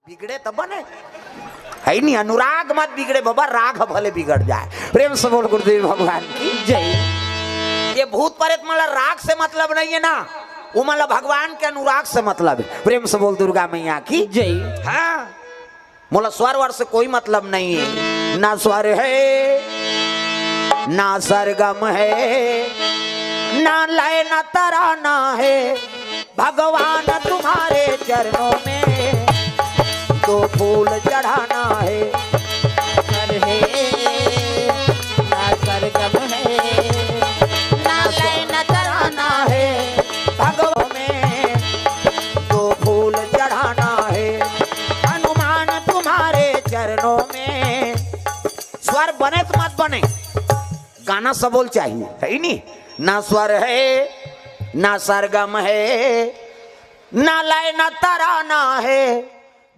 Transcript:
बिगड़े तो बने है नहीं, अनुराग मत बिगड़े बाबा, राग भले बिगड़ जाए। प्रेम से बोल गुरुदेव भगवान की जय। ये भूत प्रेत मतलब राग से मतलब नहीं है ना, वो मतलब भगवान के अनुराग से मतलब है। प्रेम से बोल दुर्गा मैया की जय। हाँ मोला स्वर वर से कोई मतलब नहीं है, ना स्वर है ना सरगम है, ना लय ना तराना है, भगवान तुम्हारे चरणों में तो फूल चढ़ाना है। सर है ना सरगम है, ना लय ना तराना है, भगवान में तो फूल चढ़ाना है, हनुमान तुम्हारे चरणों में। स्वर बने तो मत बने, गाना सबोल चाहिए है नहीं। ना स्वर है ना सरगम है, ना लय ना तराना है,